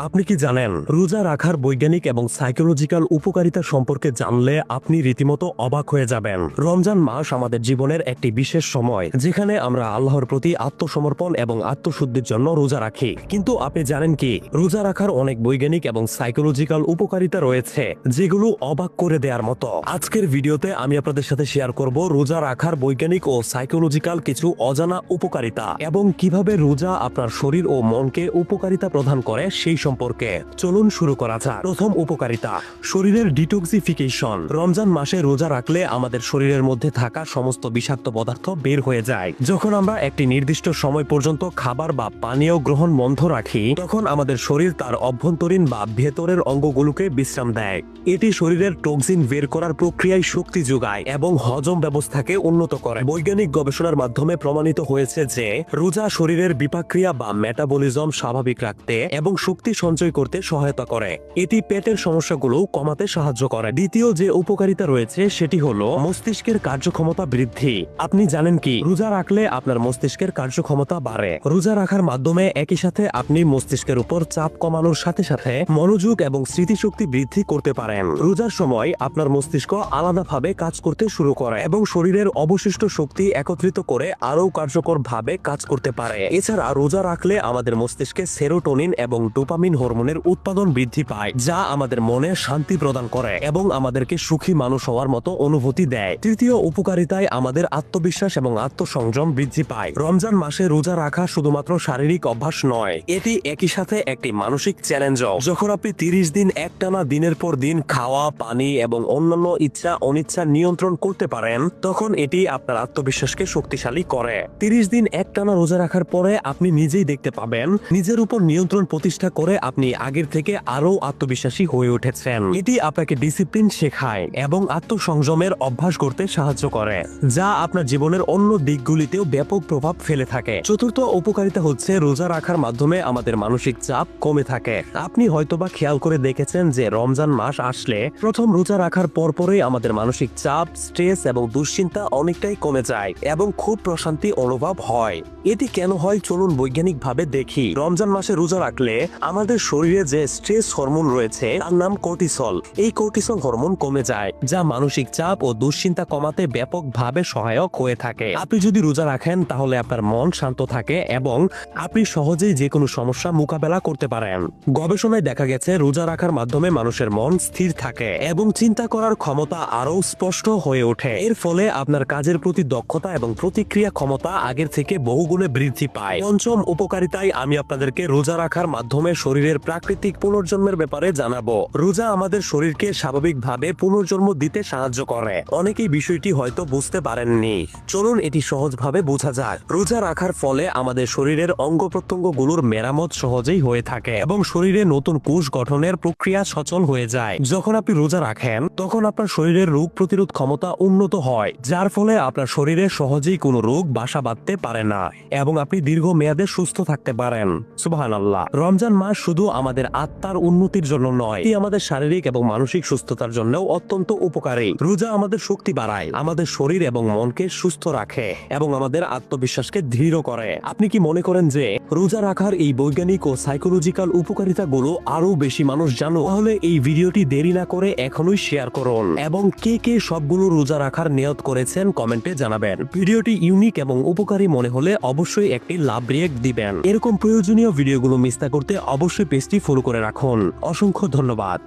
আপনি কি জানেন রোজা রাখার বৈজ্ঞানিক এবং সাইকোলজিক্যাল উপকারিতা সম্পর্কে জানলে আপনি রীতিমতো অবাক হয়ে যাবেন। রমজান মাস আমাদের জীবনের একটি বিশেষ সময় যেখানে আমরা আল্লাহর প্রতি আত্মসমর্পণ এবং আত্মশুদ্ধির জন্য রোজা রাখি। কিন্তু আপনি জানেন কি রোজা রাখার অনেক বৈজ্ঞানিক এবং সাইকোলজিক্যাল উপকারিতা রয়েছে যেগুলো অবাক করে দেওয়ার মতো। আজকের ভিডিওতে আমি আপনাদের সাথে শেয়ার করব রোজা রাখার বৈজ্ঞানিক ও সাইকোলজিক্যাল কিছু অজানা উপকারিতা এবং কিভাবে রোজা আপনার শরীর ও মনকে উপকারিতা প্রদান করে সেই সম্পর্কে। চলুন শুরু করা যাক। প্রথম উপকারিতা, শরীরের ডিটক্সিফিকেশন। রমজান মাসে রোজা রাখলে আমাদের শরীরের মধ্যে থাকা সমস্ত বিষাক্ত পদার্থ বের হয়ে যায়। যখন আমরা একটি নির্দিষ্ট সময় পর্যন্ত খাবার বা পানীয় গ্রহণ বন্ধ রাখি তখন আমাদের শরীর তার অভ্যন্তরীণ বা ভেতরের অঙ্গগুলোকে বিশ্রাম দেয়। এটি শরীরের টক্সিন বের করার প্রক্রিয়ায় শক্তি যোগায় এবং হজম ব্যবস্থাকে উন্নত করে। বৈজ্ঞানিক গবেষণার মাধ্যমে প্রমাণিত হয়েছে যে রোজা শরীরের বিপাক্রিয়া বা মেটাবলিজম স্বাভাবিক রাখতে এবং শক্তি সঞ্চয় করতে সহায়তা করে। এটি পেটের সমস্যাগুলো কমাতে সাহায্য করে। দ্বিতীয় যে উপকারিতা রয়েছে সেটি হলো মস্তিষ্কের কার্যক্ষমতা বৃদ্ধি। আপনি জানেন কি রোজা রাখলে আপনার মস্তিষ্কের কার্যক্ষমতা বাড়ে। রোজা রাখার মাধ্যমে একই সাথে আপনি মস্তিষ্কের উপর চাপ কমানোর সাথে সাথে মনোযোগ এবং স্মৃতিশক্তি বৃদ্ধি করতে পারেন। রোজার সময় আপনার মস্তিষ্ক আলাদাভাবে কাজ করতে শুরু করে এবং শরীরের অবশিষ্ট শক্তি একত্রিত করে আরও কার্যকর ভাবে কাজ করতে পারে। এছাড়া রোজা রাখলে আমাদের মস্তিষ্কে সেরোটোনিন এবং ডোপামিন হরমোনের উৎপাদন বৃদ্ধি পায় যা আমাদের মনে শান্তি প্রদান করে এবং আমাদেরকে সুখী মানুষ হওয়ার মতো অনুভূতি দেয়। তৃতীয় উপকারিতায় আমাদের আত্মবিশ্বাস এবং আত্মসংযম বৃদ্ধি পায়। রমজান মাসে রোজা রাখা শুধুমাত্র শারীরিক অভ্যাস নয়, এটি একই সাথে একটি মানসিক চ্যালেঞ্জও। যখন আপনি 30 দিন একটানা দিনের পর দিন খাওয়া, পানি এবং অন্যান্য ইচ্ছা অনিচ্ছা নিয়ন্ত্রণ করতে পারেন তখন এটি আপনার আত্মবিশ্বাসকে শক্তিশালী করে। 30 দিন একটানা রোজা রাখার পরে আপনি নিজেই দেখতে পাবেন নিজের উপর নিয়ন্ত্রণ প্রতিষ্ঠা করে আপনি আগের থেকে আরো আত্মবিশ্বাসী হয়ে উঠেছেন। এটি আপনাকে ডিসিপ্লিন শেখায় এবং আত্মসংযমের অভ্যাস করতে সাহায্য করে যা আপনার জীবনের অন্য দিকগুলিতেও ব্যাপক প্রভাব ফেলে থাকে। চতুর্থ উপকারিতা হচ্ছে রোজা রাখার মাধ্যমে আমাদের মানসিক চাপ কমে থাকে। আপনি হয়তোবা খেয়াল করে দেখেছেন যে রমজান মাস আসলে প্রথম রোজা রাখার পরপরই আমাদের মানসিক চাপ, স্ট্রেস এবং দুশ্চিন্তা অনেকটাই কমে যায় এবং খুব প্রশান্তি অনুভব হয়। এটি কেন হয় চলুন বৈজ্ঞানিকভাবে দেখি। রমজান মাসে রোজা রাখলে আমাদের শরীরে যে স্ট্রেস হরমোন রয়েছে তার নাম কর্টিসল। এই কর্টিসল হরমোন কমে যায় যা মানসিক চাপ ও দুশ্চিন্তা কমাতে ব্যাপকভাবে সহায়ক হয়ে থাকে। আপনি যদি রোজা রাখেন তাহলে আপনার মন শান্ত থাকে এবং আপনি সহজেই যে কোনো সমস্যা মোকাবেলা করতে পারেন। গবেষণায় দেখা গেছে রোজা রাখার মাধ্যমে মানুষের মন স্থির থাকে এবং চিন্তা করার ক্ষমতা আরো স্পষ্ট হয়ে ওঠে। এর ফলে আপনার কাজের প্রতি দক্ষতা এবং প্রতিক্রিয়া ক্ষমতা আগের থেকে বহুগুণে বৃদ্ধি পায়। পঞ্চম উপকারিতায় আমি আপনাদেরকে রোজা রাখার মাধ্যমে শরীরের প্রাকৃতিক পুনর্জন্মের ব্যাপারে জানাবো। রোজা আমাদের শরীরকে স্বাভাবিকভাবে পুনর্জন্ম দিতে সাহায্য করে। অনেকেই বিষয়টি হয়তো বুঝতে পারেননি, চলুন এটি সহজভাবে বোঝা যায়। রোজা রাখার ফলে আমাদের শরীরের অঙ্গ প্রত্যঙ্গগুলোর মেরামত সহজেই হয়ে থাকে এবং শরীরে নতুন কোষ গঠনের প্রক্রিয়া সচল হয়ে যায়। যখন আপনি রোজা রাখেন তখন আপনার শরীরের রোগ প্রতিরোধ ক্ষমতা উন্নত হয় যার ফলে আপনার শরীরে সহজেই কোনো রোগ বাসা বাঁধতে পারে না এবং আপনি দীর্ঘমেয়াদে সুস্থ থাকতে পারেন। সুবহানাল্লাহ। রমজান মাস শুধু আমাদের আত্মার উন্নতির জন্য নয়, এটি আমাদের শারীরিক এবং মানসিক সুস্থতার জন্যও অত্যন্ত উপকারী। রোজা আমাদের শক্তি বাড়ায়, আমাদের শরীর এবং মনকে সুস্থ রাখে এবং আমাদের আত্মবিশ্বাসকে দৃঢ় করে। আপনি কি মনে করেন যে রোজা রাখার এই বৈজ্ঞানিক ও সাইকোলজিক্যাল উপকারিতাগুলো আরো বেশি মানুষ জানো? তাহলে এই ভিডিওটি দেরি না করে এখনই শেয়ার করুন এবং কে কে সবগুলো রোজা রাখার নিয়ত করেছেন কমেন্টে জানাবেন। ভিডিওটি ইউনিক এবং উপকারী মনে হলে অবশ্যই একটি লাভ রিয়েক্ট দিবেন। এরকম প্রয়োজনীয় ভিডিওগুলো মিস না করতে অবশ্যই পেজটি ফলো করে রাখুন। অসংখ্য ধন্যবাদ।